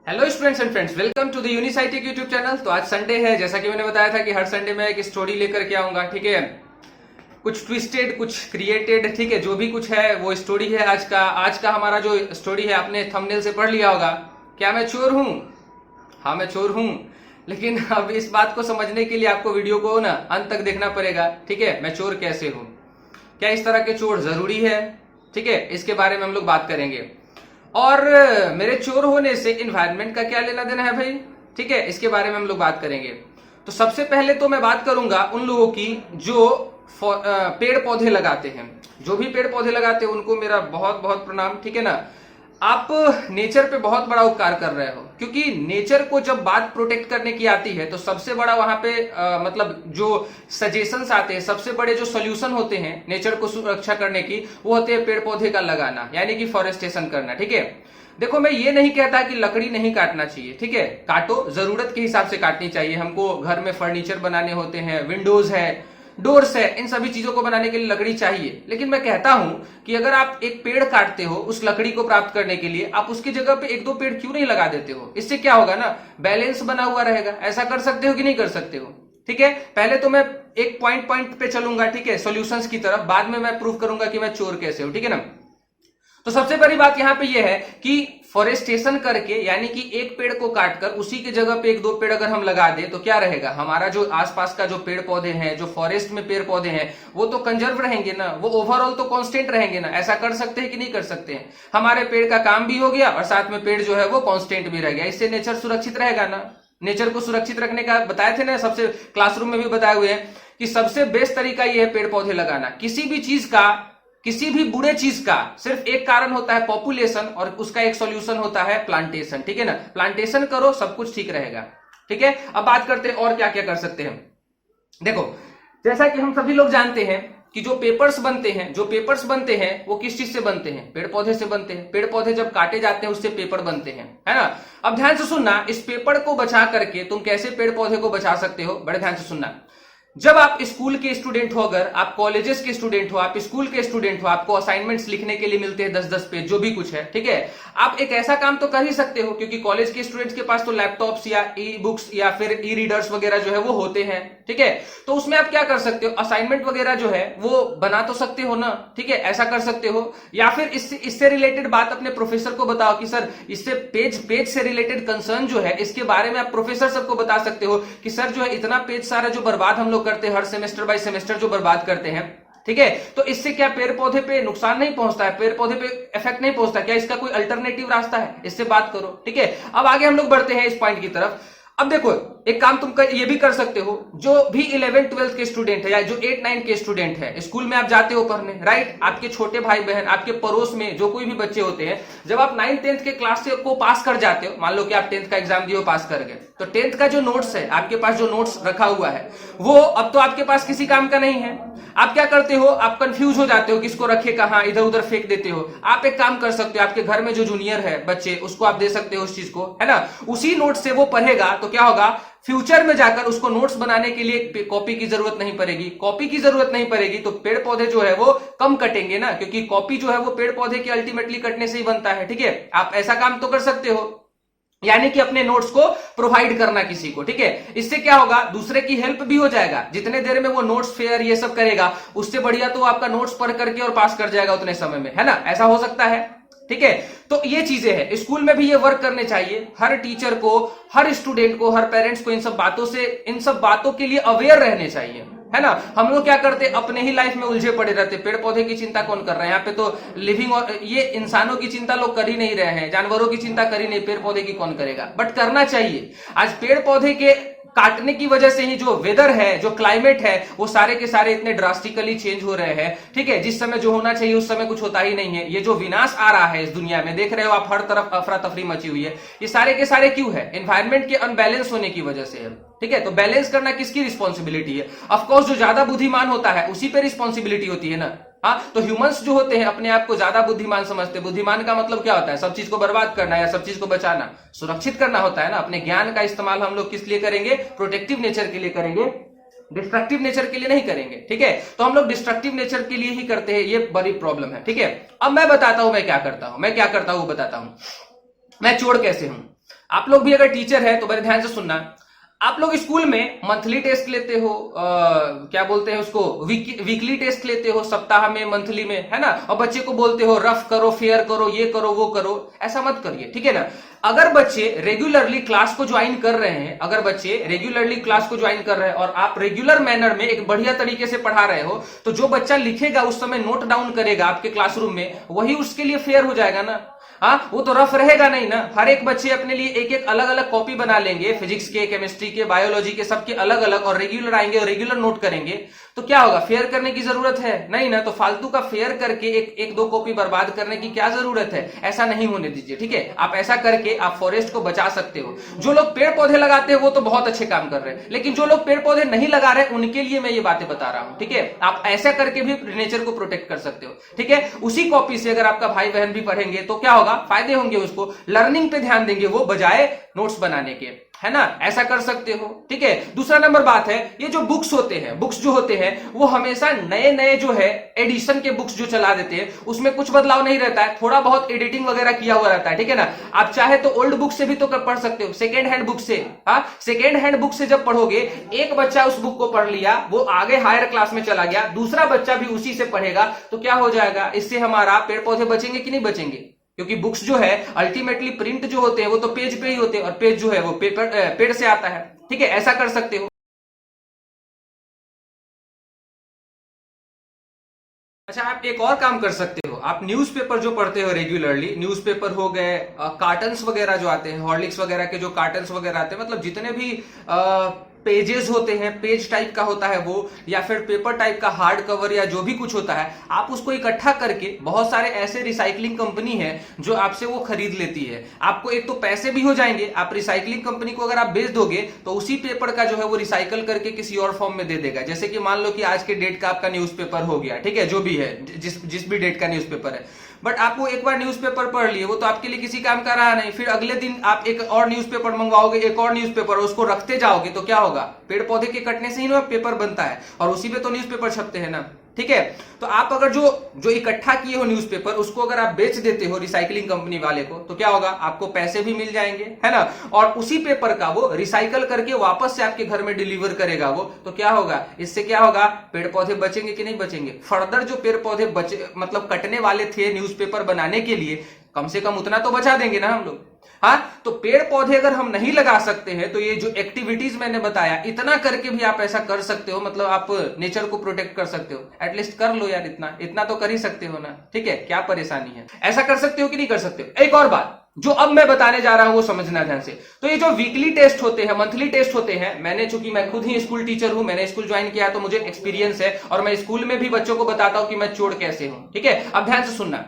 Hello students and friends, welcome to the Unisitech YouTube channel. तो आज Sunday है, जैसा कि मैंने बताया था कि हर संडे में एक स्टोरी लेकर के आऊंगा। ठीक है, कुछ ट्विस्टेड, कुछ क्रिएटेड, ठीक है, जो भी कुछ है वो स्टोरी है आज का हमारा जो स्टोरी है, आपने थंबनेल से पढ़ लिया होगा। क्या मैं चोर हूं? हाँ, मैं चोर हूं, लेकिन अब इस बात को समझने के लिए आपको वीडियो को ना अंत तक देखना पड़ेगा। ठीक है, मैं चोर कैसे हूं, क्या इस तरह के चोर जरूरी है, ठीक है, इसके बारे में हम लोग बात करेंगे। और मेरे चोर होने से इन्वायरमेंट का क्या लेना देना है भाई, ठीक है, इसके बारे में हम लोग बात करेंगे। तो सबसे पहले तो मैं बात करूंगा उन लोगों की जो पेड़ पौधे लगाते हैं। जो भी पेड़ पौधे लगाते हैं उनको मेरा बहुत बहुत प्रणाम, ठीक है ना। आप नेचर पे बहुत बड़ा उपकार कर रहे हो, क्योंकि नेचर को जब बात प्रोटेक्ट करने की आती है तो सबसे बड़ा वहां पे मतलब जो सजेशंस आते हैं, सबसे बड़े जो सोल्यूशन होते हैं नेचर को सुरक्षा करने की, वो होते हैं पेड़ पौधे का लगाना, यानी कि फॉरेस्टेशन करना। ठीक है, देखो, मैं ये नहीं कहता कि लकड़ी नहीं काटना चाहिए, ठीक है, काटो, जरूरत के हिसाब से काटनी चाहिए। हमको घर में फर्नीचर बनाने होते हैं, विंडोज है, डोर्स है, इन सभी चीजों को बनाने के लिए लकड़ी चाहिए। लेकिन मैं कहता हूं कि अगर आप एक पेड़ काटते हो उस लकड़ी को प्राप्त करने के लिए, आप उसकी जगह पे एक दो पेड़ क्यों नहीं लगा देते हो? इससे क्या होगा ना, बैलेंस बना हुआ रहेगा। ऐसा कर सकते हो कि नहीं कर सकते हो? ठीक है, पहले तो मैं एक पॉइंट पॉइंट पे चलूंगा, ठीक है, सॉल्यूशंस की तरफ, बाद में मैं प्रूव करूंगा कि मैं चोर कैसे हूं, ठीक है ना। तो सबसे बड़ी बात यहां पे यह है कि फॉरेस्टेशन करके, यानी कि एक पेड़ को काटकर उसी की जगह पे एक दो पेड़ अगर हम लगा दे तो क्या रहेगा, हमारा जो आसपास का जो पेड़ पौधे हैं, जो फॉरेस्ट में पेड़ पौधे हैं, वो तो कंजर्व रहेंगे ना, वो ओवरऑल तो कांस्टेंट रहेंगे ना। ऐसा कर सकते हैं कि नहीं कर सकते हैं? हमारे पेड़ का काम भी हो गया और साथ में पेड़ जो है वो कांस्टेंट भी रह गया। इससे नेचर सुरक्षित रहेगा ना। नेचर को सुरक्षित रखने का बताए थे ना, सबसे क्लासरूम में भी बताए हुए हैं कि सबसे बेस्ट तरीका यह है पेड़ पौधे लगाना। किसी भी चीज का, किसी भी बुरे चीज का सिर्फ एक कारण होता है, पॉपुलेशन, और उसका एक सॉल्यूशन होता है प्लांटेशन। ठीक है ना, प्लांटेशन करो, सब कुछ ठीक रहेगा। ठीक है, अब बात करते हैं और क्या क्या कर सकते हैं। देखो, जैसा कि हम सभी लोग जानते हैं कि जो पेपर्स बनते हैं वो किस चीज से बनते हैं? पेड़ पौधे से बनते हैं। पेड़ पौधे जब काटे जाते हैं उससे पेपर बनते हैं, है ना। अब ध्यान से सुनना, इस पेपर को बचा करके तुम कैसे पेड़ पौधे को बचा सकते हो, बड़े ध्यान से सुनना। जब आप स्कूल के स्टूडेंट हो, अगर आप कॉलेजेस के स्टूडेंट हो, आप स्कूल के स्टूडेंट हो, आपको असाइनमेंट्स लिखने के लिए मिलते हैं 10-10 पेज, जो भी कुछ है, ठीक है, आप एक ऐसा काम तो कर ही सकते हो, क्योंकि कॉलेज के स्टूडेंट्स के पास तो लैपटॉप्स या ई बुक्स या फिर ई रीडर्स वगैरह जो है वो होते हैं। ठीक है, तो उसमें आप क्या कर सकते हो, असाइनमेंट वगैरह जो है वो बना तो सकते हो ना। ठीक है, ऐसा कर सकते हो, या फिर इससे रिलेटेड बात अपने प्रोफेसर को बताओ कि सर इससे पेज से रिलेटेड कंसर्न जो है, इसके बारे में आप प्रोफेसर सबको बता सकते हो कि सर जो है इतना पेज सारा जो बर्बाद हम लोग करते हैं, हर सेमेस्टर बाय सेमेस्टर जो बर्बाद करते हैं, ठीक है, तो इससे क्या पेड़ पौधे पे नुकसान नहीं पहुंचता है, पेड़ पौधे पे इफेक्ट नहीं पहुंचता, क्या इसका कोई अल्टरनेटिव रास्ता है? इससे बात करो। ठीक है, अब आगे हम लोग बढ़ते हैं इस पॉइंट की तरफ। अब देखो, एक काम तुम ये भी कर सकते हो, जो भी 11th-12th के स्टूडेंट है या जो 8-9 के स्टूडेंट है, स्कूल में आप जाते हो पढ़ने, राइट, आपके छोटे भाई बहन, आपके पड़ोस में जो कोई भी बच्चे होते हैं, जब आप 9th-10th के क्लास से को पास कर जाते हो, मान लो कि आप 10th का एग्जाम दिए हो, पास कर गए, तो 10th का जो नोट्स है, आपके पास जो नोट्स रखा हुआ है, वो अब तो आपके पास किसी काम का नहीं है। आप क्या करते हो, आप कंफ्यूज हो जाते हो, किसको रखे कहां, इधर उधर फेंक देते हो। आप एक काम कर सकते हो, आपके घर में जो जूनियर है बच्चे, उसको आप दे सकते हो उस चीज को, है ना। उसी नोट से वो पढ़ेगा तो क्या होगा, फ्यूचर में जाकर उसको नोट्स बनाने के लिए कॉपी की जरूरत नहीं पड़ेगी। कॉपी की जरूरत नहीं पड़ेगी तो पेड़ पौधे जो है वो कम कटेंगे ना, क्योंकि कॉपी जो है वो पेड़ पौधे के अल्टीमेटली कटने से ही बनता है। ठीक है, आप ऐसा काम तो कर सकते हो, यानी कि अपने नोट्स को प्रोवाइड करना किसी को। ठीक है, इससे क्या होगा, दूसरे की हेल्प भी हो जाएगा। जितने देर में वो नोट्स फेयर ये सब करेगा, उससे बढ़िया तो आपका नोट्स पढ़ करके और पास कर जाएगा उतने समय में, है ना। ऐसा हो सकता है। ठीक है, तो ये चीजें हैं, स्कूल में भी ये वर्क करने चाहिए। हर टीचर को, हर स्टूडेंट को, हर पेरेंट्स को इन सब बातों के लिए अवेयर रहने चाहिए, है ना। हम लोग क्या करते, अपने ही लाइफ में उलझे पड़े रहते। पेड़ पौधे की चिंता कौन कर रहा है यहाँ पे? तो लिविंग, और ये इंसानों की चिंता लोग कर ही नहीं रहे हैं, जानवरों की चिंता कर ही नहीं, पेड़ पौधे की कौन करेगा? बट करना चाहिए। आज पेड़ पौधे के काटने की वजह से ही जो वेदर है, जो क्लाइमेट है, वो सारे के सारे इतने ड्रास्टिकली चेंज हो रहे हैं। ठीक है, जिस समय जो होना चाहिए उस समय कुछ होता ही नहीं है। ये जो विनाश आ रहा है इस दुनिया में, देख रहे हो आप, हर तरफ अफरा तफरी मची हुई है। ये सारे के सारे क्यों है? एनवायरमेंट के अनबैलेंस होने की वजह से है। ठीक है, तो बैलेंस करना किसकी रिस्पॉन्सिबिलिटी है? ऑफकोर्स जो ज्यादा बुद्धिमान होता है उसी पे रिस्पॉन्सिबिलिटी होती है ना। हाँ, तो ह्यूमंस जो होते हैं अपने आप को ज्यादा बुद्धिमान समझते हैं। बुद्धिमान का मतलब क्या होता है? सब चीज को बर्बाद करना या सब चीज को बचाना, सुरक्षित करना होता है ना। अपने ज्ञान का इस्तेमाल हम लोग किस लिए करेंगे? प्रोटेक्टिव नेचर के लिए करेंगे, डिस्ट्रक्टिव नेचर के लिए नहीं करेंगे। ठीक है, तो हम लोग डिस्ट्रक्टिव नेचर के लिए ही करते हैं, ये बड़ी प्रॉब्लम है। ठीक है, अब मैं बताता हूं मैं क्या करता हूं, वो बताता हूं। मैं चोर कैसे हूं? आप लोग भी अगर टीचर है तो बड़े ध्यान से सुनना। आप लोग स्कूल में मंथली टेस्ट लेते हो, क्या बोलते हैं उसको, वीकली टेस्ट लेते हो, सप्ताह में, मंथली में, है ना, और बच्चे को बोलते हो रफ करो, फेयर करो, ये करो, वो करो। ऐसा मत करिए, ठीक है ना। अगर बच्चे रेगुलरली क्लास को ज्वाइन कर रहे हैं, अगर बच्चे रेगुलरली क्लास को ज्वाइन कर रहे हैं और आप रेगुलर मैनर में एक बढ़िया तरीके से पढ़ा रहे हो, तो जो बच्चा लिखेगा उस समय नोट डाउन करेगा आपके क्लासरूम में, वही उसके लिए फेयर हो जाएगा ना। हाँ, वो तो रफ रहेगा नहीं ना। हर एक बच्चे अपने लिए एक एक अलग अलग कॉपी बना लेंगे, फिजिक्स के, केमिस्ट्री के, बायोलॉजी के, सबके अलग अलग, और रेगुलर आएंगे और रेगुलर नोट करेंगे, तो क्या होगा? फेयर करने की जरूरत है नहीं ना। तो फालतू का फेयर करके एक दो कॉपी बर्बाद करने की क्या जरूरत है? ऐसा नहीं होने दीजिए, ठीक है। आप ऐसा करके आप फॉरेस्ट को बचा सकते हो। जो लोग पेड़ पौधे लगाते हैं वो तो बहुत अच्छे काम कर रहे हैं, लेकिन जो लोग पेड़ पौधे नहीं लगा रहे उनके लिए मैं ये बातें बता रहा हूं, ठीक है। आप ऐसा करके भी नेचर को प्रोटेक्ट कर सकते हो, ठीक है। उसी कॉपी से अगर आपका भाई बहन भी पढ़ेंगे तो क्या होगा? फायदे होंगे, उसको लर्निंग पे ध्यान देंगे वो, बजाय नोट्स बनाने के, है ना। ऐसा कर सकते हो, ठीक है। दूसरा नंबर बात है, ये जो बुक्स होते हैं, बुक्स जो होते हैं वो हमेशा नए नए जो है एडिशन के बुक्स जो चला देते हैं, उसमें कुछ बदलाव नहीं रहता है, थोड़ा बहुत एडिटिंग वगैरह किया हुआ रहता है, ठीक है ना। आप चाहे तो ओल्ड बुक से भी तो पढ़ सकते हो, सेकेंड हैंड बुक से। हाँ, सेकेंड हैंड बुक से जब पढ़ोगे, एक बच्चा उस बुक को पढ़ लिया, वो आगे हायर क्लास में चला गया, दूसरा बच्चा भी उसी से पढ़ेगा, तो क्या हो जाएगा? इससे हमारा पेड़ पौधे बचेंगे कि नहीं बचेंगे? क्योंकि बुक्स जो है अल्टीमेटली प्रिंट जो होते हैं वो तो पेज पे ही होते हैं, और पेज जो है वो पेड़ से आता है, ठीक है। ऐसा कर सकते हो। अच्छा, आप एक और काम कर सकते हो। आप न्यूज़पेपर जो पढ़ते हो रेगुलरली, न्यूज़पेपर हो गए, कार्टन्स वगैरह जो आते हैं, हॉर्लिक्स वगैरह के जो कार्टन्स वगैरह आते हैं, मतलब जितने भी पेजेस होते हैं, पेज टाइप का होता है वो, या फिर पेपर टाइप का हार्ड कवर, या जो भी कुछ होता है, आप उसको इकट्ठा करके, बहुत सारे ऐसे रिसाइकलिंग कंपनी है जो आपसे वो खरीद लेती है। आपको एक तो पैसे भी हो जाएंगे, आप रिसाइकलिंग कंपनी को अगर आप बेच दोगे तो उसी पेपर का जो है वो रिसाइकल करके किसी और फॉर्म में दे देगा। जैसे कि मान लो कि आज के डेट का आपका न्यूज़पेपर हो गया, ठीक है, जो भी है, जिस भी डेट का न्यूज़पेपर है, बट आप वो एक बार न्यूज़पेपर पढ़ लिए, वो तो आपके लिए किसी काम का रहा नहीं। फिर अगले दिन आप एक और न्यूज़पेपर मंगवाओगे, एक और न्यूज़पेपर, उसको रखते जाओगे, तो क्या होगा? पेड़ पौधे के कटने से ही ना पेपर बनता है, और उसी पे तो न्यूज़पेपर छपते हैं ना, ठीक है। तो आप अगर जो इकट्ठा किए हो न्यूज़पेपर, उसको अगर आप बेच देते हो रिसाइकलिंग कंपनी वाले को, तो क्या होगा? आपको पैसे भी मिल जाएंगे, है ना, और उसी पेपर का वो रिसाइकल करके वापस से आपके घर में डिलीवर करेगा वो। तो क्या होगा? इससे क्या होगा? पेड़ पौधे बचेंगे कि नहीं बचेंगे? फर्दर जो पेड़ पौधे बचे, मतलब कटने वाले थे न्यूज़पेपर बनाने के लिए, कम से कम उतना तो बचा देंगे ना हम लोग। हाँ, तो पेड़ पौधे अगर हम नहीं लगा सकते हैं, तो ये जो एक्टिविटीज मैंने बताया, इतना करके भी आप ऐसा कर सकते हो, मतलब आप नेचर को प्रोटेक्ट कर सकते हो। एटलीस्ट कर लो यार, इतना तो कर ही सकते हो ना, ठीक है। क्या परेशानी है? ऐसा कर सकते हो कि नहीं कर सकते हो? एक और बात जो अब मैं बताने जा रहा हूं वो समझना ध्यान से। तो ये जो वीकली टेस्ट होते हैं, मंथली टेस्ट होते हैं, मैंने, चूंकि मैं खुद ही स्कूल टीचर हूं, मैंने स्कूल ज्वाइन किया, तो मुझे एक्सपीरियंस है, और मैं स्कूल में भी बच्चों को बताता हूं कि मैं चोर कैसे हूं, ठीक है। अब ध्यान से सुनना।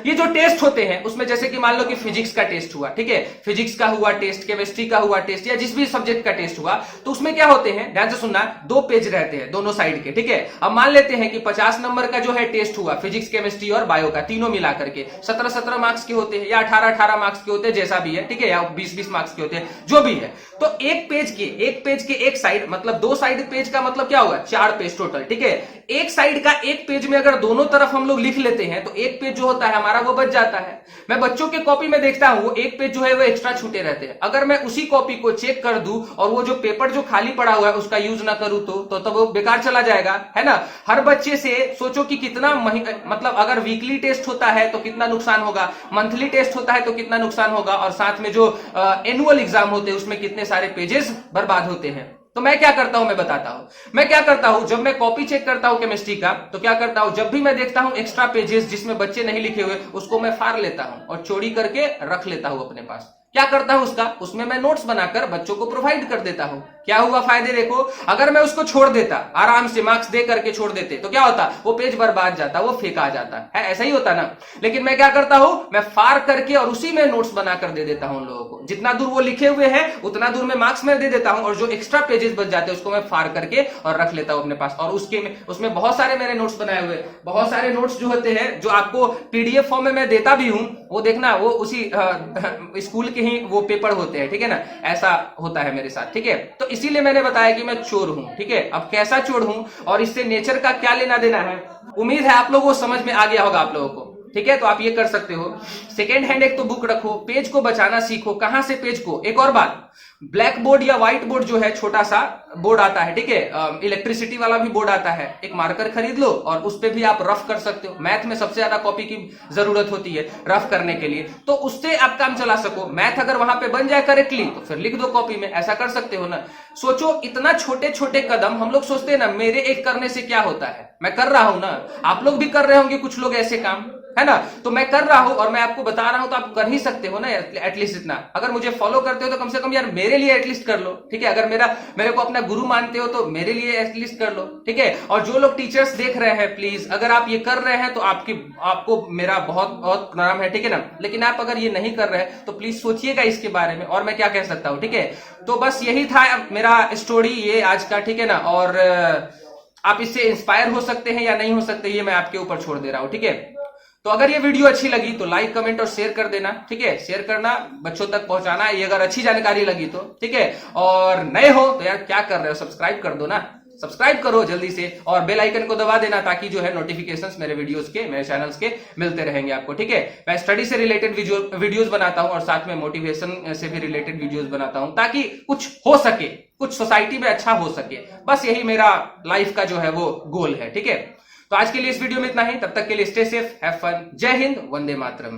ये जो टेस्ट होते हैं उसमें जैसे कि मान लो कि फिजिक्स का टेस्ट हुआ, ठीक है, फिजिक्स का हुआ टेस्ट, केमिस्ट्री का हुआ टेस्ट, या जिस भी सब्जेक्ट का टेस्ट हुआ, तो उसमें क्या होते हैं? ध्यान से सुनना। 2 पेज रहते हैं दोनों साइड के, ठीक है। अब मान लेते हैं कि 50 नंबर का जो है टेस्ट हुआ, फिजिक्स, केमिस्ट्री और बायो का, तीनों मिलाकर के 17-17 मार्क्स के होते हैं, या 18-18 मार्क्स के होते हैं, जैसा भी है, ठीक है, या 20-20 मार्क्स के होते हैं, जो भी है। तो एक पेज के एक साइड, मतलब 2 साइड पेज का मतलब क्या होगा? 4 पेज टोटल, ठीक है। एक साइड का एक पेज में अगर दोनों तरफ हम लोग लिख लेते हैं, तो एक पेज जो होता है हमारा वो बच जाता है। मैं बच्चों के कॉपी में देखता हूं, वो एक पेज जो है वो एक्स्ट्रा छूटे रहते हैं। अगर मैं उसी कॉपी को चेक कर दूं और वो जो पेपर जो खाली पड़ा हुआ है उसका यूज ना करूं, तो वो बेकार चला जाएगा, है ना। हर बच्चे से सोचो कि कितना मतलब अगर वीकली टेस्ट होता है तो कितना नुकसान होगा, मंथली टेस्ट होता है तो कितना नुकसान होगा, और साथ में जो एनुअल एग्जाम होते हैं उसमें कितने सारे पेजेस बर्बाद होते हैं। तो मैं क्या करता हूं, मैं बताता हूं। मैं क्या करता हूं, जब मैं कॉपी चेक करता हूं केमिस्ट्री का, तो क्या करता हूं, जब भी मैं देखता हूं एक्स्ट्रा पेजेस जिसमें बच्चे नहीं लिखे हुए, उसको मैं फाड़ लेता हूं और चोरी करके रख लेता हूं अपने पास। क्या करता हूं उसका, उसमें मैं नोट्स बनाकर बच्चों को प्रोवाइड कर देता हूं। क्या हुआ फायदे देखो, अगर मैं उसको छोड़ देता, आराम से मार्क्स दे करके छोड़ देते, तो क्या होता? वो पेज बर्बाद जाता, वो फेंका जाता है, ऐसा ही होता ना। लेकिन मैं क्या करता हूं, मैं फाड़ करके और उसी में नोट्स बनाकर दे देता हूं उन लोगों को। जितना दूर वो लिखे हुए हैं उतना दूर में मार्क्स में दे देता हूं, और जो एक्स्ट्रा पेजेस बच जाते हैं उसको मैं फाड़ करके और रख लेता हूं अपने पास। और उसमें बहुत सारे मैंने नोट्स बनाए हुए, बहुत सारे नोट्स जो होते हैं जो आपको पीडीएफ फॉर्म में मैं देता भी हूं, वो देखना, वो उसी स्कूल के ही वो पेपर होते हैं, ठीक है ना। ऐसा होता है मेरे साथ, ठीक है। तो इसीलिए मैंने बताया कि मैं चोर हूं, ठीक है। अब कैसा चोर हूं और इससे नेचर का क्या लेना देना है, उम्मीद है आप लोगों को समझ में आ गया होगा आप लोगों को, ठीक है, तो आप ये कर सकते हो। सेकेंड हैंड एक तो बुक रखो, पेज को बचाना सीखो। कहां से पेज को? एक और बात, ब्लैक बोर्ड या व्हाइट बोर्ड जो है, छोटा सा बोर्ड आता है, ठीक है, इलेक्ट्रिसिटी वाला भी बोर्ड आता है, एक मार्कर खरीद लो और उस पे भी आप रफ कर सकते हो। मैथ में सबसे ज्यादा कॉपी की जरूरत होती है रफ करने के लिए, तो उससे आप काम चला सको। मैथ अगर वहां पे बन जाए करेक्टली तो फिर लिख दो कॉपी में, ऐसा कर सकते हो ना। सोचो, इतना छोटे छोटे कदम हम लोग सोचते हैं ना, मेरे एक करने से क्या होता है, मैं कर रहा हूं ना, आप लोग भी कर रहे होंगे कुछ लोग ऐसे काम, है ना। तो मैं कर रहा हूं और मैं आपको बता रहा हूं, तो आप कर ही सकते हो ना एटलीस्ट इतना। अगर मुझे फॉलो करते हो तो कम से कम यार मेरे लिए एटलीस्ट कर लो, ठीक है। अगर मेरे को अपना गुरु मानते हो तो मेरे लिए एटलीस्ट कर लो, ठीक है। और जो लोग टीचर्स देख रहे हैं, प्लीज अगर आप ये कर रहे हैं तो आपको मेरा बहुत बहुत प्रणाम है, ठीक है ना। लेकिन आप अगर ये नहीं कर रहे हैं तो प्लीज सोचिएगा इसके बारे में, और मैं क्या कह सकता हूं, ठीक है। तो बस यही था मेरा स्टोरी ये आज का, ठीक है ना। और आप इससे इंस्पायर हो सकते हैं या नहीं हो सकते, ये मैं आपके ऊपर छोड़ दे रहा हूं, ठीक है। तो अगर ये वीडियो अच्छी लगी तो लाइक कमेंट और शेयर कर देना, ठीक है। शेयर करना, बच्चों तक पहुंचाना, ये अगर अच्छी जानकारी लगी तो, ठीक है। और नए हो तो यार क्या कर रहे हो, सब्सक्राइब कर दो ना, सब्सक्राइब करो जल्दी से, और बेल आइकन को दबा देना ताकि जो है नोटिफिकेशंस मेरे वीडियोस के, मेरे चैनल्स के मिलते रहेंगे आपको, ठीक है। मैं स्टडी से रिलेटेड वीडियोस बनाता हूं और साथ में मोटिवेशन से भी रिलेटेड वीडियोस बनाता हूं, ताकि कुछ हो सके, कुछ सोसाइटी में अच्छा हो सके। बस यही मेरा लाइफ का जो है वो गोल है, ठीक है। तो आज के लिए इस वीडियो में इतना ही, तब तक के लिए स्टे सेफ, हैव फन, जय हिंद, वंदे मातरम।